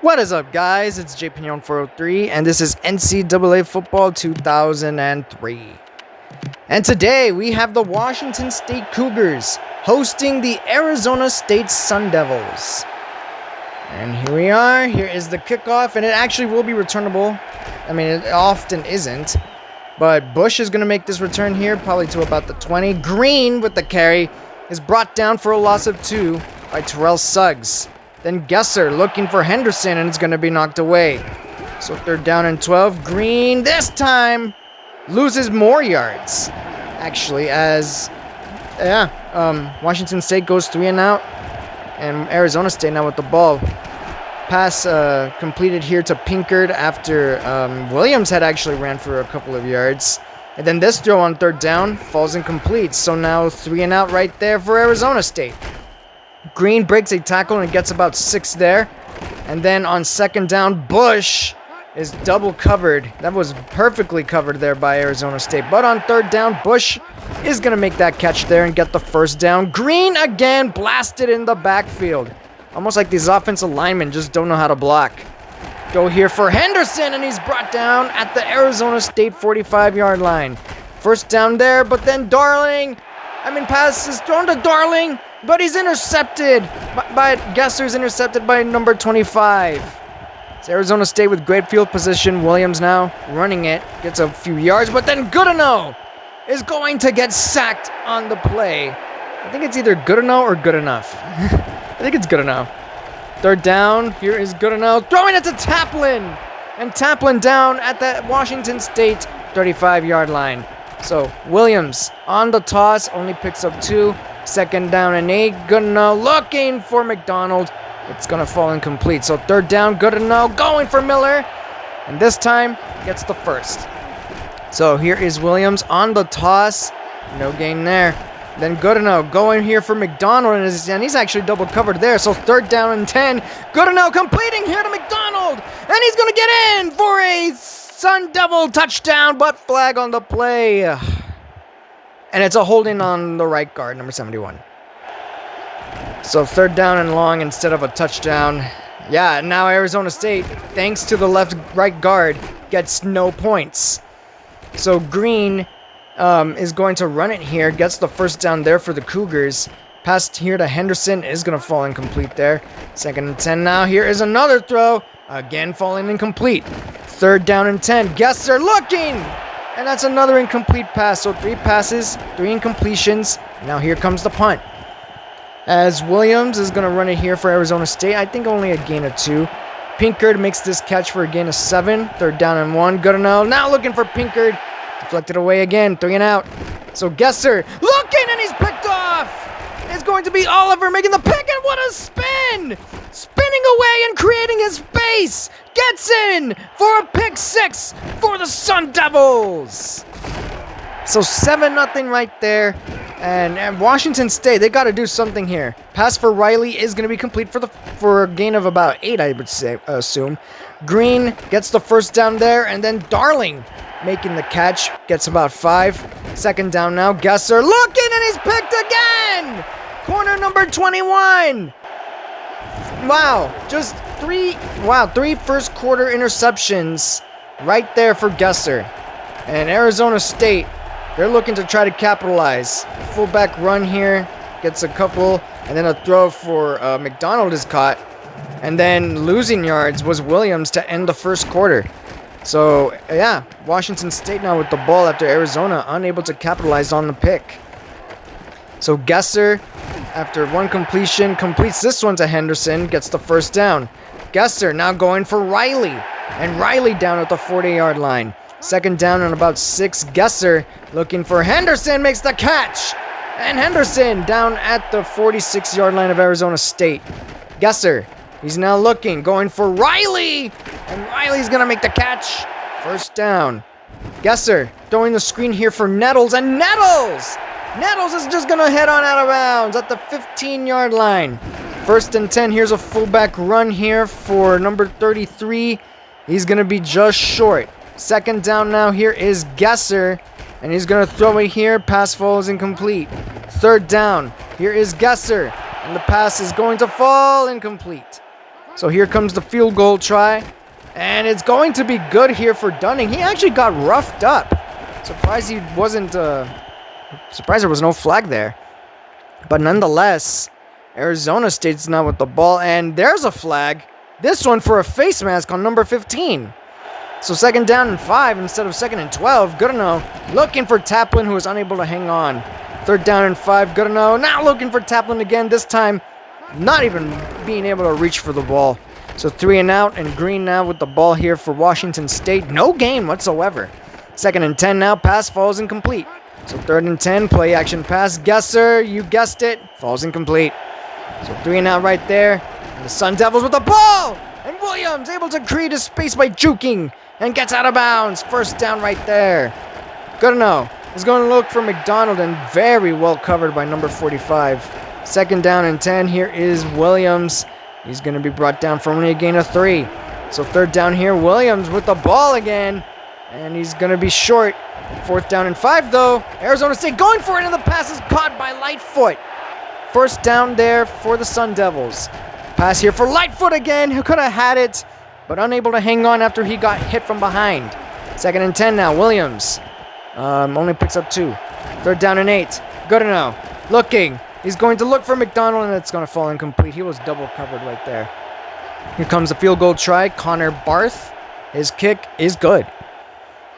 What is up, guys? It's JPignon403, and this is NCAA Football 2003. And today we have the Washington State Cougars hosting the Arizona State Sun Devils. And here we are. Here is the kickoff, and it actually will be returnable. I mean, it often isn't. But Bush is going to make this return here, probably to about the 20. Green with the carry is brought down for a loss of 2 by Terrell Suggs. Then Gesser looking for Henderson, and it's going to be knocked away. So 3rd down and 12. Green this time loses more yards, actually, as Washington State goes 3 and out, and Arizona State now with the ball. Pass completed here to Pinkard after Williams had actually ran for a couple of yards. And then this throw on 3rd down falls incomplete. So now 3 and out right there for Arizona State. Green breaks a tackle and gets about 6 there. And then on 2nd down, Bush is double covered. That was perfectly covered there by Arizona State. But on 3rd down, Bush is going to make that catch there and get the 1st down. Green again blasted in the backfield. Almost like these offensive linemen just don't know how to block. Go here for Henderson, and he's brought down at the Arizona State 45-yard line. 1st down there, but then pass is thrown to Darling, but he's intercepted. Gesser's intercepted by number 25. It's Arizona State with great field position. Williams now running it, gets a few yards, but then Goodenough is going to get sacked on the play. I think it's either Goodenough or good enough. I think it's Goodenough. 3rd down, here is Goodenough, throwing it to Taplin. And Taplin down at the Washington State 35-yard line. So Williams on the toss, only picks up 2. 2nd down and 8. Goodenough looking for McDonald. It's going to fall incomplete. So 3rd down, Goodenough going for Miller. And this time, gets the 1st. So here is Williams on the toss. No gain there. Then Goodenough going here for McDonald, and he's actually double covered there. So 3rd down and 10. Goodenough completing here to McDonald, and he's going to get in for a Sun Devil touchdown, but flag on the play. And it's a holding on the right guard, number 71. So 3rd down and long instead of a touchdown. Yeah, now Arizona State, thanks to the right guard, gets no points. So Green is going to run it here, gets the 1st down there for the Cougars. Pass here to Henderson is going to fall incomplete there. 2nd and 10 now. Here is another throw, again falling incomplete. 3rd down and 10. Gesser looking, and that's another incomplete pass. So 3 passes, 3 incompletions. Now here comes the punt, as Williams is going to run it here for Arizona State. I think only a gain of 2. Pinkard makes this catch for a gain of 7. 3rd down and 1. Goodenough now looking for Pinkard. Deflected away again, 3 and out. So Gesser looking, and he's picked off. It's going to be Oliver making the pick, and what a spin! Spinning away and creating his space. Gets in for a pick 6 for the Sun Devils. So 7-0 right there. And Washington State, they got to do something here. Pass for Riley is going to be complete for a gain of about 8, I would assume. Green gets the 1st down there, and then Darling making the catch, gets about 5. 2nd down now. Gesser looking, and he's picked again. Corner number 21. Wow, just 3 first quarter interceptions right there for Gesser. And Arizona State, they're looking to try to capitalize. Fullback run here, gets a couple, and then a throw for McDonald is caught. And then losing yards was Williams to end the 1st quarter. So, yeah, Washington State now with the ball after Arizona unable to capitalize on the pick. So Gesser, after 1 completion, completes this one to Henderson, gets the 1st down. Gesser now going for Riley, and Riley down at the 40-yard line. 2nd down and about 6. Gesser looking for Henderson, makes the catch. And Henderson down at the 46-yard line of Arizona State. Gesser, he's now looking, going for Riley. And Riley's going to make the catch. 1st down. Gesser throwing the screen here for Nettles. And Nettles is just going to head on out of bounds at the 15-yard line. 1st and 10. Here's a fullback run here for number 33. He's going to be just short. 2nd down now. Here is Gesser. And he's going to throw it here. Pass falls incomplete. 3rd down. Here is Gesser. And the pass is going to fall incomplete. So here comes the field goal try. And it's going to be good here for Dunning. He actually got roughed up. Surprised he wasn't... surprised there was no flag there. But nonetheless, Arizona State's now with the ball. And there's a flag. This one for a face mask on number 15. So 2nd down and 5 instead of 2nd and 12. Goodenow looking for Taplin, who was unable to hang on. 3rd down and 5. Goodenow now looking for Taplin again. This time, not even being able to reach for the ball. So 3 and out, and Green now with the ball here for Washington State. No gain whatsoever. 2nd and 10 now. Pass falls incomplete. So 3rd and 10. Play action pass. Gesser, you guessed it. Falls incomplete. So 3 and out right there. And the Sun Devils with the ball. And Williams able to create a space by juking. And gets out of bounds. 1st down right there. Goodenow is going to look for McDonald, and very well covered by number 45. 2nd down and 10. Here is Williams. He's going to be brought down for only a gain of 3. So 3rd down here. Williams with the ball again. And he's going to be short. 4th down and 5 though. Arizona State going for it, and the pass is caught by Lightfoot. 1st down there for the Sun Devils. Pass here for Lightfoot again, who could have had it, but unable to hang on after he got hit from behind. 2nd and 10 now. Williams only picks up 2. 3rd down and 8. Goodenow looking. He's going to look for McDonald, and it's going to fall incomplete. He was double covered right there. Here comes the field goal try. Connor Barth. His kick is good.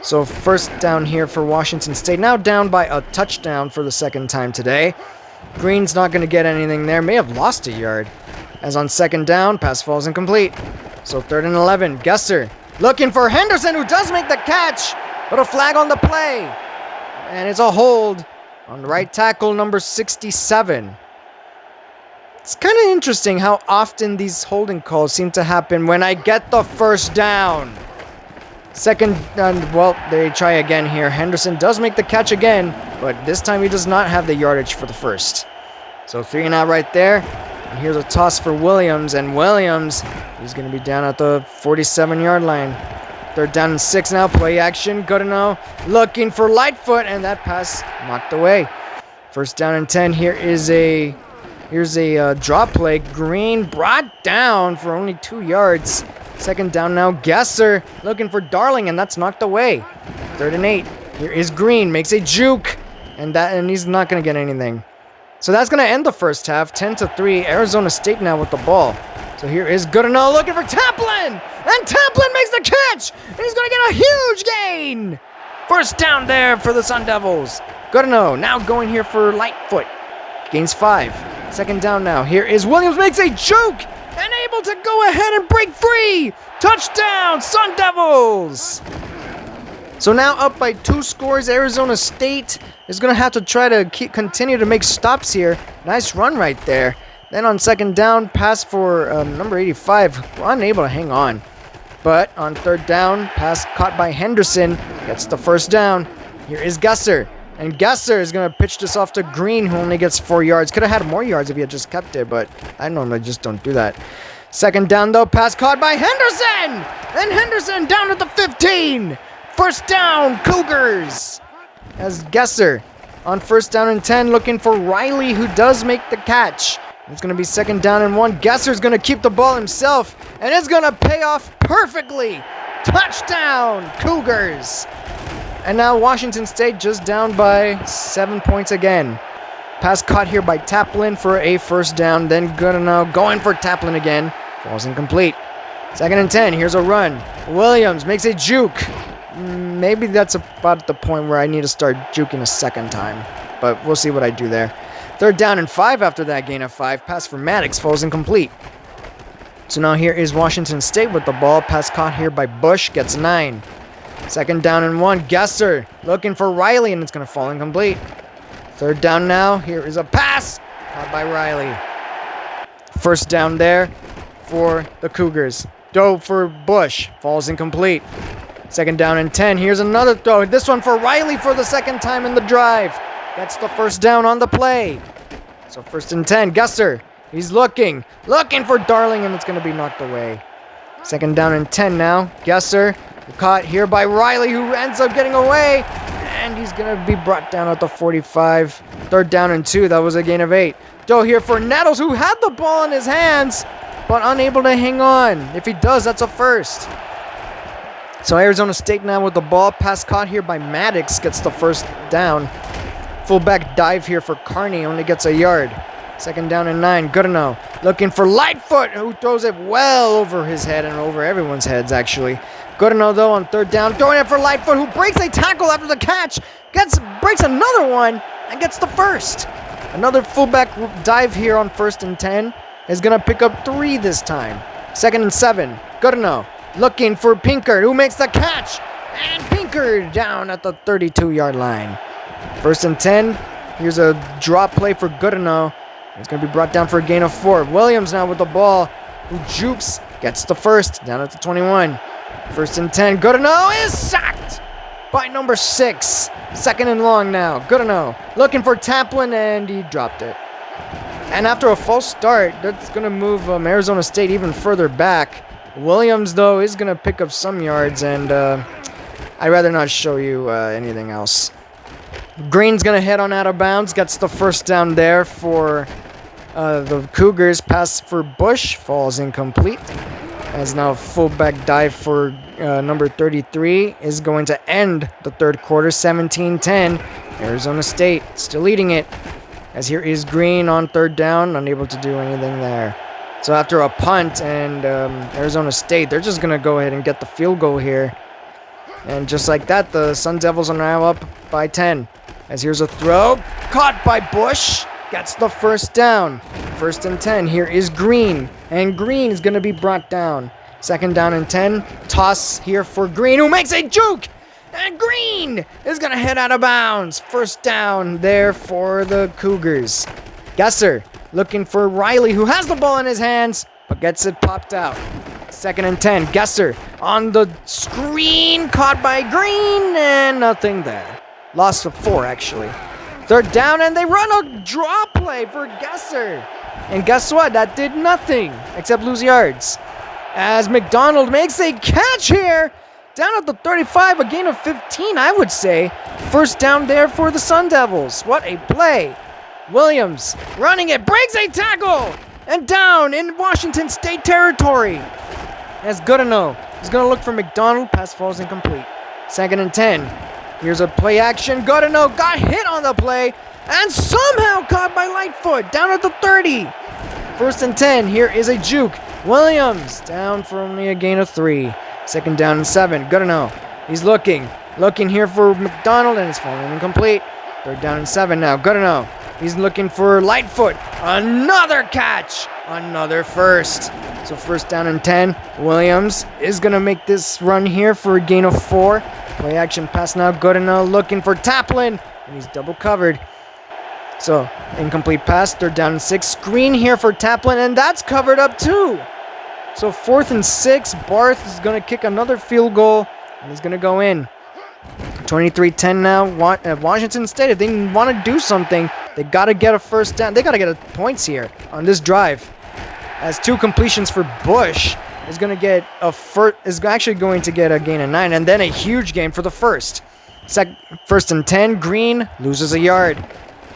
So 1st down here for Washington State. Now down by a touchdown for the 2nd time today. Green's not going to get anything there. May have lost a yard. As on 2nd down, pass falls incomplete. So 3rd and 11. Gesser looking for Henderson, who does make the catch, but a flag on the play. And it's a hold on the right tackle, number 67. It's kind of interesting how often these holding calls seem to happen when I get the 1st down. 2nd, well, they try again here. Henderson does make the catch again, but this time he does not have the yardage for the 1st. So 3 and out right there. And here's a toss for Williams, and Williams, he's going to be down at the 47-yard line. 3rd down and 6 now. Play action. Goodenow looking for Lightfoot, and that pass knocked away. 1st down and 10. Here's a drop play. Green brought down for only 2 yards. 2nd down now. Gesser looking for Darling, and that's knocked away. 3rd and 8. Here is Green. Makes a juke, and he's not going to get anything. So that's going to end the 1st half. 10-3. Arizona State now with the ball. So here is Goodenow looking for Taplin, and Taplin makes the catch, and he's going to get a huge gain. 1st down there for the Sun Devils. Goodenow now going here for Lightfoot. Gains 5. 2nd down now. Here is Williams, makes a juke, and able to go ahead and break free. Touchdown, Sun Devils. So now up by 2 scores. Arizona State is going to have to try to continue to make stops here. Nice run right there. Then on 2nd down, pass for number 85, unable to hang on. But on 3rd down, pass caught by Henderson, gets the 1st down. Here is Gesser, and Gesser is going to pitch this off to Green, who only gets 4 yards. Could have had more yards if he had just kept it, but I normally just don't do that. 2nd down, though, pass caught by Henderson, and Henderson down at the 15. 1st down, Cougars. As Gesser on 1st down and 10, looking for Riley, who does make the catch. It's going to be 2nd down and 1. Gesser's going to keep the ball himself, and it's going to pay off perfectly. Touchdown, Cougars. And now Washington State just down by 7 points again. Pass caught here by Taplin for a 1st down. Then Goodenow going for Taplin again. Falls incomplete. 2nd and 10. Here's a run. Williams makes a juke. Maybe that's about the point where I need to start juking a 2nd time. But we'll see what I do there. 3rd down and 5 after that gain of 5. Pass for Maddox falls incomplete. So now here is Washington State with the ball. Pass caught here by Bush. Gets 9. 2nd down and 1. Gesser looking for Riley, and it's going to fall incomplete. 3rd down now. Here is a pass caught by Riley. 1st down there for the Cougars. Throw for Bush. Falls incomplete. 2nd down and 10. Here's another throw. This one for Riley for the 2nd time in the drive. That's the 1st down on the play. So 1st and 10. Gesser. He's looking for Darling, and it's going to be knocked away. 2nd down and 10 now. Gesser caught here by Riley, who ends up getting away. And he's going to be brought down at the 45. 3rd down and 2. That was a gain of 8. Throw here for Nettles, who had the ball in his hands. but unable to hang on. If he does, that's a first. So Arizona State now with the ball. Pass caught here by Maddox. Gets the first down. Fullback dive here for Carney. Only gets a yard. 2nd down and 9. Goodenough looking for Lightfoot, who throws it well over his head and over everyone's heads, actually. Goodenough, though, on 3rd down. Throwing it for Lightfoot, who breaks a tackle after the catch. Breaks another one and gets the first. Another fullback dive here on 1st and 10. Is going to pick up 3 this time. 2nd and 7. Goodenough looking for Pinkard, who makes the catch. And Pinkard down at the 32-yard line. 1st and 10. Here's a drop play for Goodenough. It's going to be brought down for a gain of 4. Williams now with the ball, who jukes, gets the first, down at the 21. 1st and 10. Goodenough is sacked by number 6. 2nd and long now. Goodenough looking for Taplin, and he dropped it. And after a false start, that's going to move Arizona State even further back. Williams, though, is going to pick up some yards, and I'd rather not show you anything else. Green's going to head on out of bounds. Gets the first down there for the Cougars. Pass for Bush. Falls incomplete. As now fullback dive for number 33 is going to end the 3rd quarter. 17-10. Arizona State still leading it. As here is Green on 3rd down. Unable to do anything there. So after a punt and Arizona State, they're just going to go ahead and get the field goal here. And just like that, the Sun Devils are now up by 10. As here's a throw. Caught by Bush. Gets the first down. 1st and 10. Here is Green. And Green is going to be brought down. 2nd down and 10. Toss here for Green, who makes a juke. And Green is going to head out of bounds. 1st down there for the Cougars. Gesser looking for Riley, who has the ball in his hands, but gets it popped out. 2nd and 10. Gesser on the screen. Caught by Green, and nothing there. Loss of 4, actually. 3rd down, and they run a draw play for Gesser. And guess what? That did nothing except lose yards. As McDonald makes a catch here. Down at the 35, a gain of 15, I would say. 1st down there for the Sun Devils. What a play. Williams running it, breaks a tackle, and down in Washington State territory. As Goodenough is going to look for McDonald. Pass falls incomplete. 2nd and 10. Here's a play action. Goodenough got hit on the play and somehow caught by Lightfoot down at the 30. 1st and 10. Here is a juke. Williams down for only a gain of 3. 2nd down and 7. Goodenough. He's looking here for McDonald, and it's falling incomplete. 3rd down and 7 now. Goodenough. He's looking for Lightfoot. Another catch. Another first. So 1st down and 10. Williams is going to make this run here for a gain of 4. Play action pass now. Goodenough looking for Taplin. And he's double covered. So incomplete pass. 3rd down and 6. Screen here for Taplin. And that's covered up too. So 4th and 6. Barth is going to kick another field goal. And he's going to go in. 23-10 now. Washington State, if they want to do something, they got to get a 1st down. They got to get points here on this drive. As 2 completions for Bush is going to get actually going to get a gain of 9, and then a huge gain for the first. 1st and 10. Green loses a yard.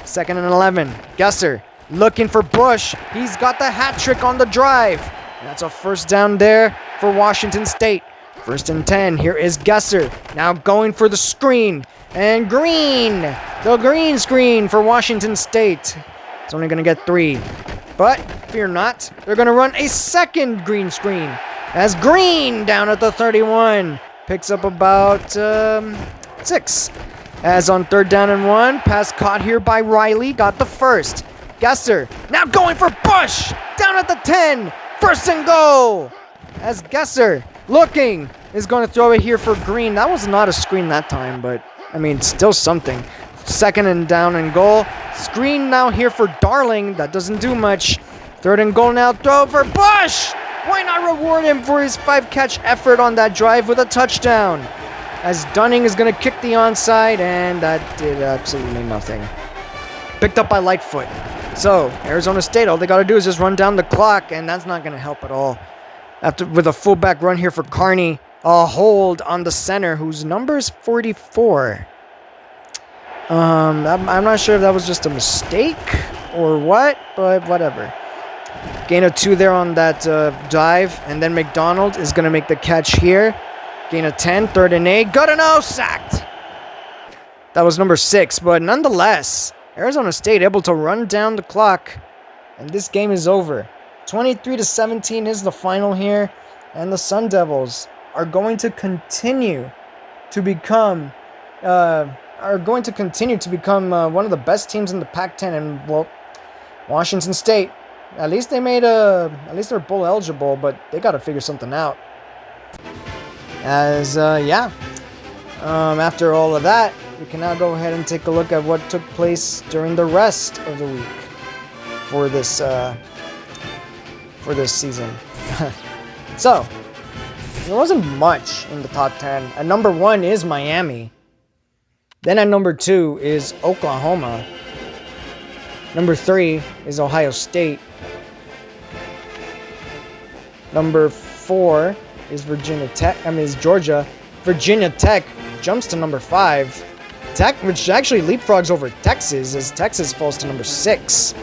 2nd and 11. Gesser looking for Bush. He's got the hat trick on the drive. And that's a 1st down there for Washington State. 1st and 10. Here is Gesser. Now going for the screen. And Green. The green screen for Washington State. It's only going to get 3. But fear not. They're going to run a 2nd green screen. As Green down at the 31. Picks up about 6. As on 3rd down and 1. Pass caught here by Riley. Got the first. Gesser now going for Bush. Down at the 10. 1st and goal. As Gesser looking is going to throw it here for Green. That was not a screen that time, but I mean, still something. 2nd and down and goal. Screen now here for Darling. That doesn't do much. 3rd and goal now. Throw for Bush. Why not reward him for his 5-catch effort on that drive with a touchdown? As Dunning is going to kick the onside, and that did absolutely nothing. Picked up by Lightfoot. So, Arizona State, all they got to do is just run down the clock, and that's not going to help at all. With a fullback run here for Carney, a hold on the center, whose number is 44. I'm not sure if that was just a mistake or what, but whatever. Gain of 2 there on that dive. And then McDonald is going to make the catch here. Gain of 10, 3rd and 8. Good enough, sacked. That was number 6. But nonetheless, Arizona State able to run down the clock. And this game is over. 23-17 is the final here. And the Sun Devils are going to continue to become one of the best teams in the Pac-10. And, well, Washington State, at least they're bowl eligible, but they got to figure something out. After all of that, we can now go ahead and take a look at what took place during the rest of the week for this season. So, there wasn't much in the top 10. At number 1 is Miami. Then at number 2 is Oklahoma. Number 3 is Ohio State. Number 4 is Georgia. Virginia Tech jumps to number 5. Tech, which actually leapfrogs over Texas, as Texas falls to number 6.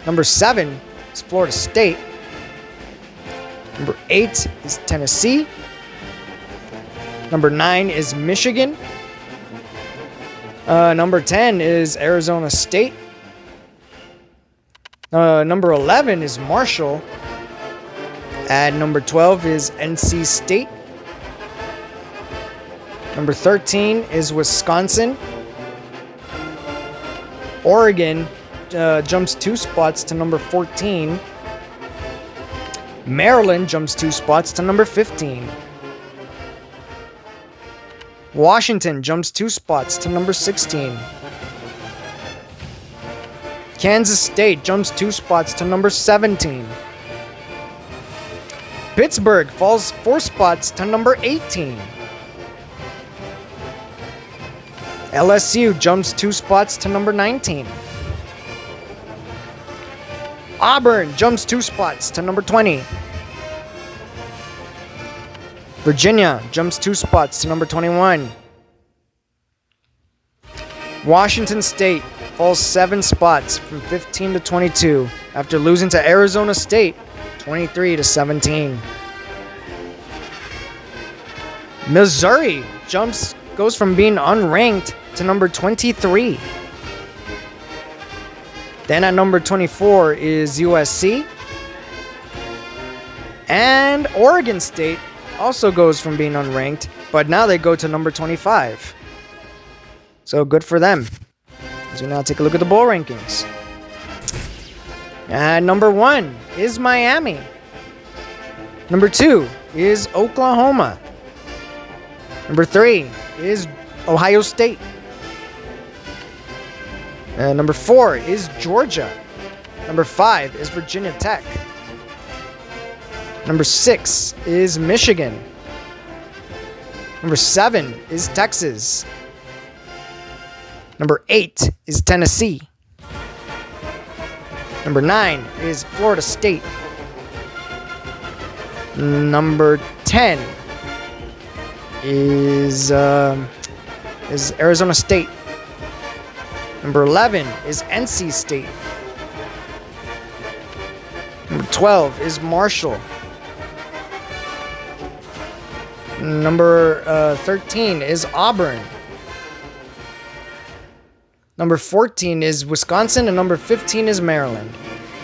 Number 7 is Florida State. Number 8 is Tennessee. Number 9 is Michigan. Number 10 is Arizona State. Number 11 is Marshall. At number 12 is NC State. Number 13 is Wisconsin. Oregon jumps 2 spots to number 14. Maryland jumps 2 spots to number 15. Washington jumps 2 spots to number 16. Kansas State jumps 2 spots to number 17. Pittsburgh falls 4 spots to number 18. LSU jumps 2 spots to number 19. Auburn jumps 2 spots to number 20. Virginia jumps 2 spots to number 21. Washington State falls 7 spots from 15 to 22 after losing to Arizona State 23-17. Missouri goes from being unranked to number 23. Then at number 24 is USC. And Oregon State also goes from being unranked, but now they go to number 25. So good for them. As we now take a look at the bowl rankings. And number 1 is Miami. Number 2 is Oklahoma. Number 3 is Ohio State. Number 4 is Georgia. Number 5 is Virginia Tech. Number 6 is Michigan. Number 7 is Texas. Number 8 is Tennessee. Number 9 is Florida State. Number 10 is Arizona State. Number 11 is NC State. Number 12 is Marshall. Number 13 is Auburn. Number 14 is Wisconsin, and number 15 is Maryland.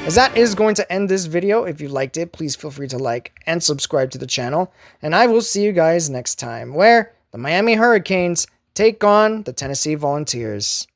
As that is going to end this video. If you liked it, please feel free to like and subscribe to the channel. And I will see you guys next time, where the Miami Hurricanes take on the Tennessee Volunteers.